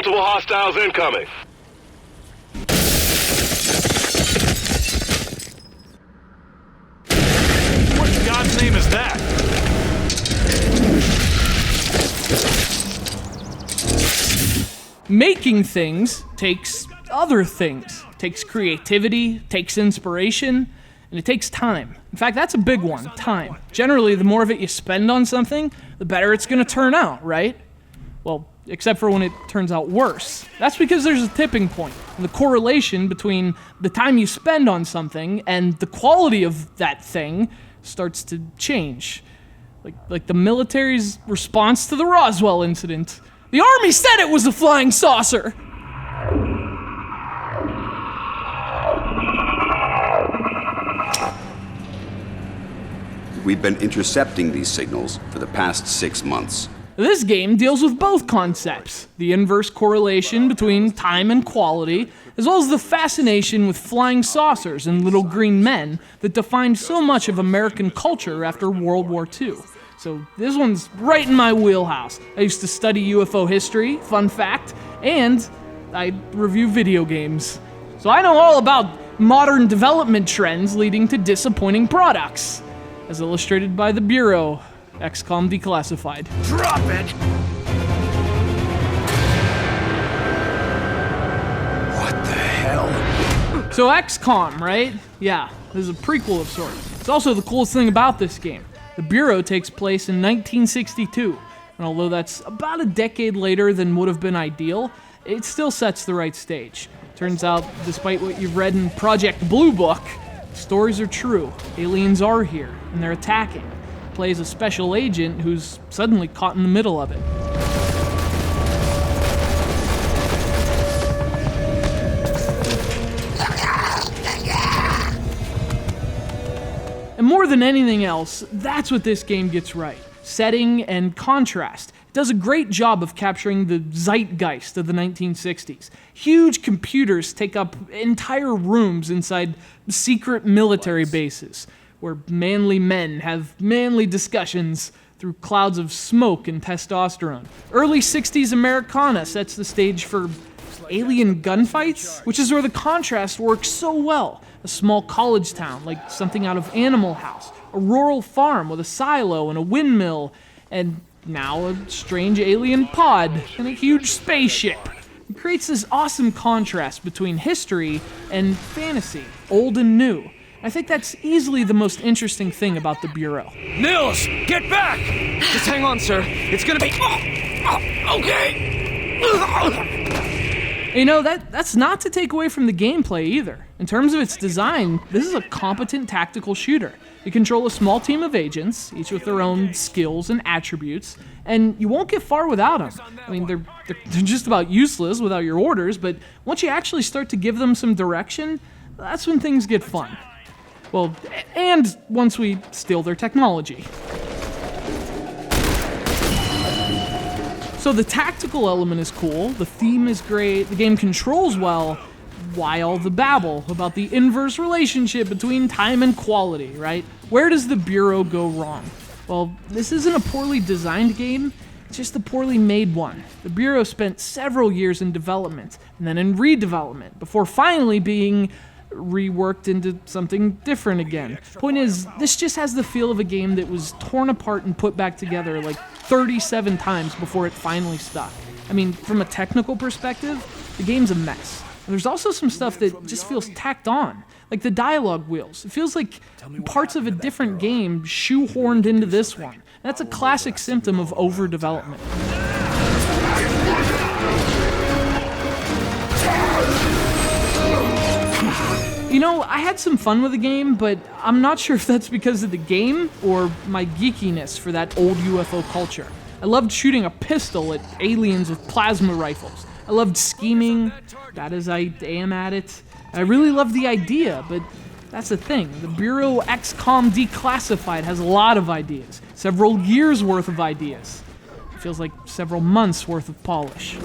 Multiple hostiles incoming. What in God's name is that? Making things takes other things. It takes creativity, takes inspiration, and it takes time. In fact, that's a big one, time. Generally, the more of it you spend on something, the better it's going to turn out, right? Well, except for when it turns out worse. That's because there's a tipping point, and the correlation between the time you spend on something and the quality of that thing starts to change. Like the military's response to the Roswell incident. The Army said it was a flying saucer! We've been intercepting these signals for the past 6 months. This game deals with both concepts, the inverse correlation between time and quality, as well as the fascination with flying saucers and little green men that defined so much of American culture after World War II. So this one's right in my wheelhouse. I used to study UFO history, fun fact, and I review video games. So I know all about modern development trends leading to disappointing products, as illustrated by the Bureau, XCOM Declassified. Drop it! What the hell? So XCOM, right? Yeah, this is a prequel of sorts. It's also the coolest thing about this game. The Bureau takes place in 1962, and although that's about a decade later than would have been ideal, it still sets the right stage. Turns out, despite what you've read in Project Blue Book, stories are true. Aliens are here, and they're attacking. Plays a special agent who's suddenly caught in the middle of it. And more than anything else, that's what this game gets right. Setting and contrast. It does a great job of capturing the zeitgeist of the 1960s. Huge computers take up entire rooms inside secret military bases, where manly men have manly discussions through clouds of smoke and testosterone. Early 60s Americana sets the stage for alien gunfights, which is where the contrast works so well. A small college town, like something out of Animal House. A rural farm with a silo and a windmill, and now a strange alien pod and a huge spaceship. It creates this awesome contrast between history and fantasy, old and new. I think that's easily the most interesting thing about the Bureau. Nils, get back! Just hang on, sir. It's gonna be... okay! You know, that's not to take away from the gameplay either. In terms of its design, this is a competent tactical shooter. You control a small team of agents, each with their own skills and attributes, and you won't get far without them. I mean, they're just about useless without your orders, but once you actually start to give them some direction, that's when things get fun. Well, and once we steal their technology. So the tactical element is cool, the theme is great, the game controls well. Why all the babble about the inverse relationship between time and quality, right? Where does the Bureau go wrong? Well, this isn't a poorly designed game, it's just a poorly made one. The Bureau spent several years in development, and then in redevelopment, before finally being reworked into something different again. Point is, this just has the feel of a game that was torn apart and put back together like 37 times before it finally stuck. I mean, from a technical perspective, the game's a mess. There's also some stuff that just feels tacked on, like the dialogue wheels. It feels like parts of a different game shoehorned into this one. That's a classic symptom of overdevelopment. You know, I had some fun with the game, but I'm not sure if that's because of the game or my geekiness for that old UFO culture. I loved shooting a pistol at aliens with plasma rifles. I loved scheming, bad as I am at it. I really loved the idea, but that's the thing. The Bureau XCOM Declassified has a lot of ideas. Several years worth of ideas. It feels like several months worth of polish.